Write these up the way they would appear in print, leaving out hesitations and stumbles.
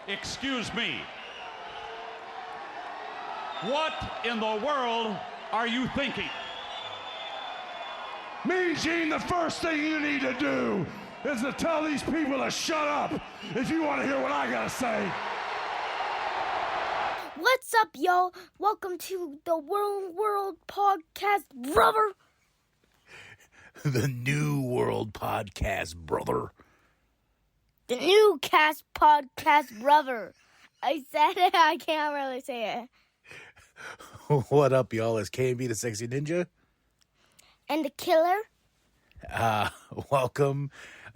Excuse me. What in the world are you thinking? Mean Gene, the first thing you need to do is to tell these people to shut up if you want to hear what I gotta say. What's up, y'all? Welcome to the World Podcast, brother. The New World Podcast, brother. The new cast podcast, brother. I said it, I can't really say it. What up, y'all? It's KB, the Sexy Ninja. And the killer. Welcome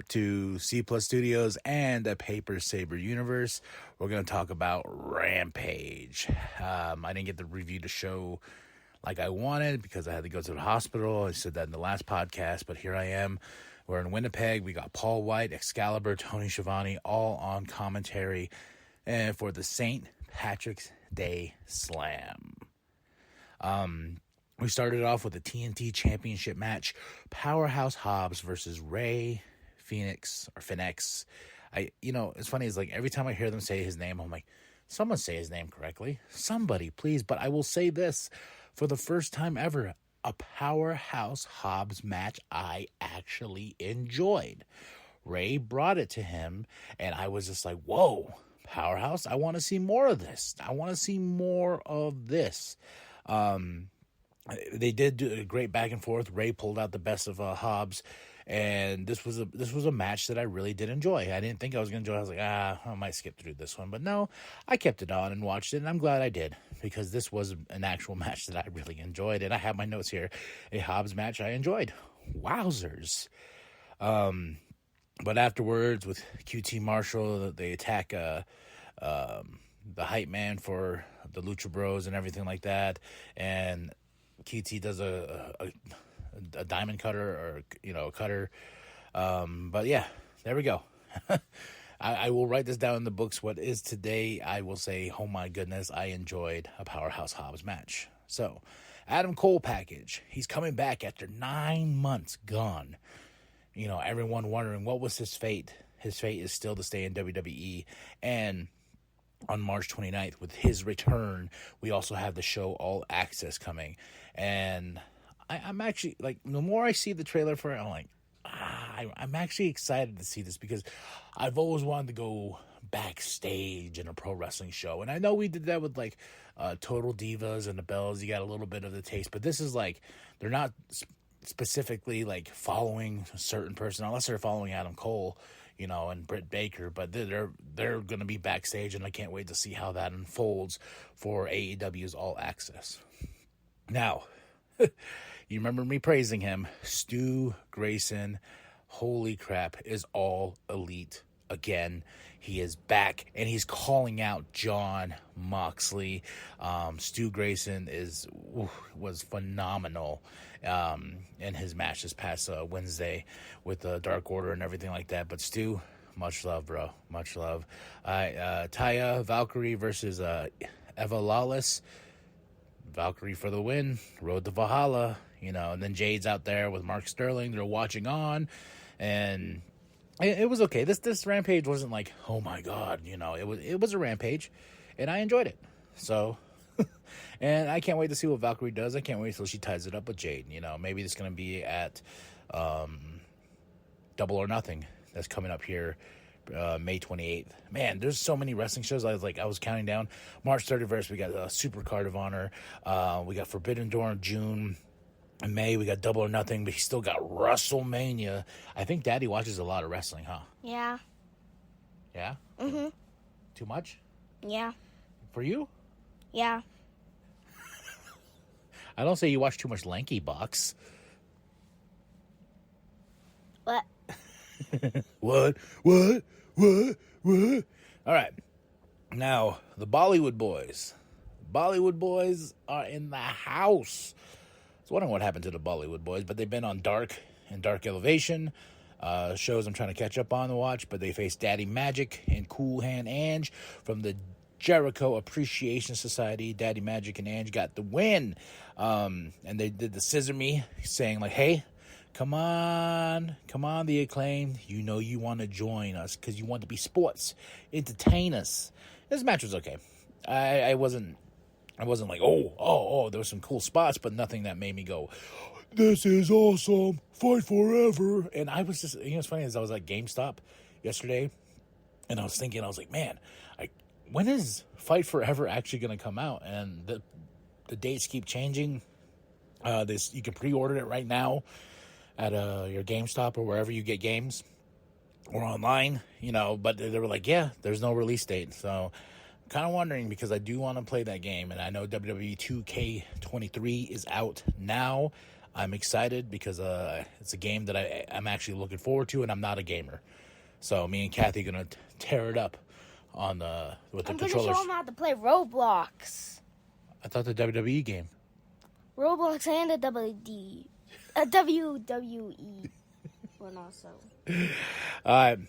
to C Plus Studios and the Paper Saber universe. We're going to talk about Rampage. I didn't get to review the show like I wanted because I had to go to the hospital. I said that in the last podcast, but here I am. We're in Winnipeg. We got Paul White, Excalibur, Tony Schiavone, all on commentary and for the St. Patrick's Day Slam. We started off with a TNT Championship match, Powerhouse Hobbs versus Ray Phoenix. It's funny. It's like every time I hear them say his name, I'm like, someone say his name correctly. Somebody, please. But I will say this, for the first time ever, a Powerhouse Hobbs match I actually enjoyed. Ray brought it to him, and I was just like, whoa, Powerhouse, I want to see more of this. They did do a great back and forth. Ray pulled out the best of Hobbs, and this was a match that I really did enjoy. I didn't think I was going to enjoy it. I was like, I might skip through this one. But no, I kept it on and watched it, and I'm glad I did, because this was an actual match that I really enjoyed. And I have my notes here. A Hobbs match I enjoyed. Wowzers. But afterwards, with QT Marshall, they attack the hype man for the Lucha Bros and everything like that. And QT does a diamond cutter, or a cutter. But yeah, there we go. I will write this down in the books. What is today? I will say, oh my goodness, I enjoyed a Powerhouse Hobbs match. So, Adam Cole package. He's coming back after 9 months gone. Everyone wondering what was his fate. His fate is still to stay in WWE. And on March 29th, with his return, we also have the show All Access coming. And I'm actually, like, the more I see the trailer for it, I'm like, I'm actually excited to see this, because I've always wanted to go backstage in a pro wrestling show. And I know we did that with, like, Total Divas and the Bells. You got a little bit of the taste. But this is, like, they're not specifically, like, following a certain person, unless they're following Adam Cole, and Britt Baker, but they're going to be backstage, and I can't wait to see how that unfolds for AEW's All Access. Now, you remember me praising him. Stu Grayson, holy crap, is All Elite again. He is back, and he's calling out Jon Moxley. Stu Grayson was phenomenal in his match this past Wednesday with the Dark Order and everything like that. But Stu, much love, bro. Much love. Taya Valkyrie versus Eva Lawless. Valkyrie for the win. Road to Valhalla. And then Jade's out there with Mark Sterling. They're watching on, and it was okay. This Rampage wasn't like, oh my god, it was a Rampage, and I enjoyed it. So, and I can't wait to see what Valkyrie does. I can't wait till she ties it up with Jade. Maybe it's going to be at Double or Nothing that's coming up here May 28th. Man, there's so many wrestling shows. I was counting down. March 31st, we got Super Card of Honor. We got Forbidden Door in June. In May, we got Double or Nothing, but he still got WrestleMania. I think Daddy watches a lot of wrestling, huh? Yeah. Yeah? Mm-hmm. Too much? Yeah. For you? Yeah. I don't say you watch too much Lanky Box. What? What? All right. Now, the Bollywood Boys. Bollywood Boys are in the house. I was wondering what happened to the Bollywood Boys, but they've been on Dark and Dark Elevation. Shows I'm trying to catch up on to watch, but they face Daddy Magic and Cool Hand Ange from the Jericho Appreciation Society. Daddy Magic and Ange got the win. And they did the scissor me, saying like, hey, Come on, the Acclaimed. You know you want to join us because you want to be sports, entertain us. This match was okay. I wasn't like, oh, there were some cool spots, but nothing that made me go, this is awesome, fight forever. And I was just, what's funny is I was at GameStop yesterday, and I was thinking, man, when is Fight Forever actually going to come out? And the dates keep changing. You can pre-order it right now at your GameStop or wherever you get games, or online, but they were like, yeah, there's no release date. So I'm kind of wondering, because I do want to play that game, and I know WWE 2K23 is out now. I'm excited because it's a game that I'm actually looking forward to, and I'm not a gamer. So me and Kathy are going to tear it up on with the controllers. I'm going to show them how to play Roblox. I thought the WWE game. Roblox and the WWE one also. All right.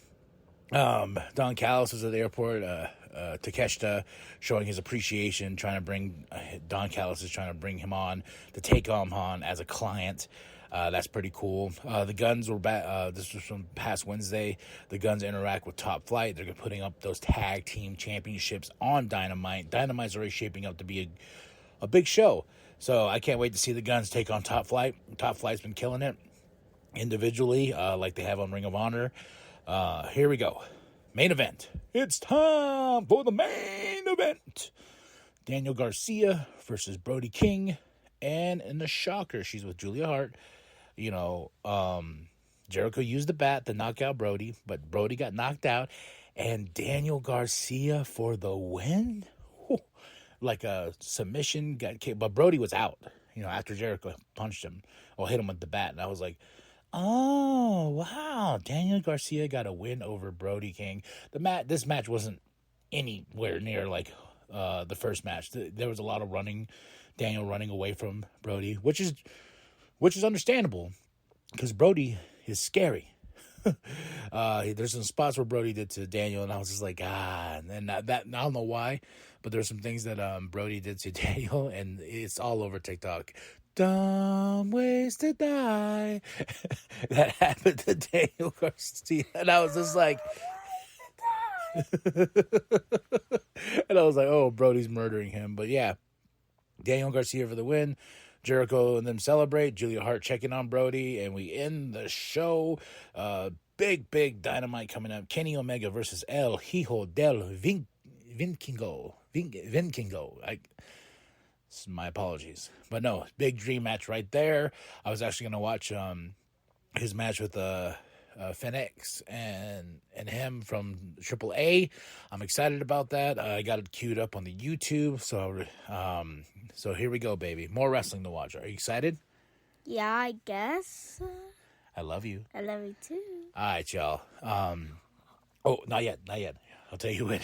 Don Callis was at the airport. Takeshita showing his appreciation, Don Callis is trying to bring him on to take him on as a client. That's pretty cool. The Guns were back. This was from past Wednesday. The Guns interact with Top Flight. They're putting up those tag team championships on Dynamite. Dynamite's already shaping up to be a big show. So I can't wait to see the Guns take on Top Flight. Top Flight's been killing it individually, like they have on Ring of Honor. Here we go. Main event. It's time for the main event. Daniel Garcia versus Brody King. And in the shocker, she's with Julia Hart. Jericho used the bat to knock out Brody, but Brody got knocked out. And Daniel Garcia for the win? Whew. Like a submission, but Brody was out, after Jericho punched him or hit him with the bat. And I was like, oh, wow. Daniel Garcia got a win over Brody King. This match wasn't anywhere near like the first match. There was a lot of running, Daniel running away from Brody, which is understandable because Brody is scary. There's some spots where Brody did to Daniel, and I was just like, and then that I don't know why, but there's some things that Brody did to Daniel, and it's all over TikTok. Dumb ways to die. That happened to Daniel Garcia, and I was just like, and I was like, oh, Brody's murdering him. But yeah, Daniel Garcia for the win. Jericho and them celebrate. Julia Hart checking on Brody, and we end the show. Big Dynamite coming up. Kenny Omega versus El Hijo del Vinkingo. My apologies. But no, big dream match right there. I was actually going to watch his match with Phoenix and him from AAA. I'm excited about that. I got it queued up on the YouTube. So here we go, baby. More wrestling to watch. Are you excited? Yeah, I guess. I love you. I love you too. All right, y'all. Not yet. I'll tell you when.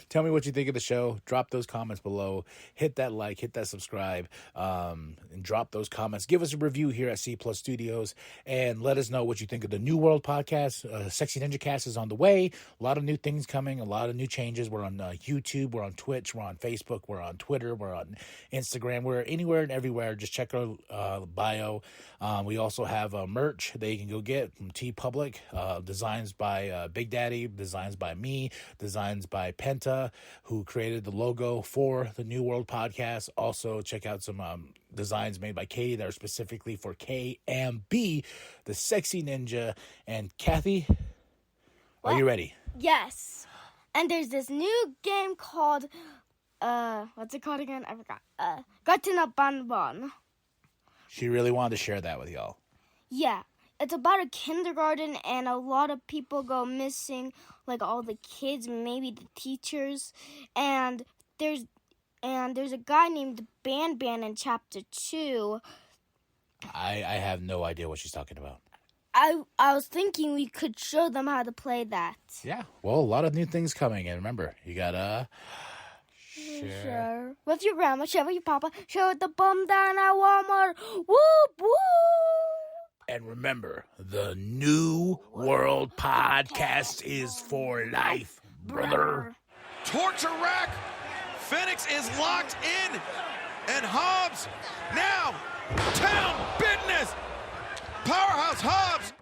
Tell me what you think of the show. Drop those comments below. Hit that like, hit that subscribe, and drop those comments. Give us a review here at C Plus Studios, and let us know what you think of the New World podcast. Sexy Ninja Cast is on the way. A lot of new things coming, a lot of new changes. We're on YouTube, we're on Twitch, we're on Facebook, we're on Twitter, we're on Instagram. We're anywhere and everywhere. Just check our bio. We also have merch that you can go get from TeePublic. Designs by Big Daddy, designs by me, designs by Penta, who created the logo for the New World podcast. Also, check out some designs made by Katie that are specifically for KMB, the Sexy Ninja. And Kathy, are you ready? Yes. And there's this new game called, what's it called again? I forgot. Gatina Banban. She really wanted to share that with y'all. Yeah. It's about a kindergarten, and a lot of people go missing, like all the kids, maybe the teachers. And there's a guy named Ban in chapter 2. I have no idea what she's talking about. I was thinking we could show them how to play that. Yeah. Well, a lot of new things coming. And remember, you gotta share with your grandma, share with your papa, share with the bum down at Walmart. Whoop, whoop. And remember, the New World podcast is for life, brother. Torture rack. Phoenix is locked in. And Hobbs now. Town business. Powerhouse Hobbs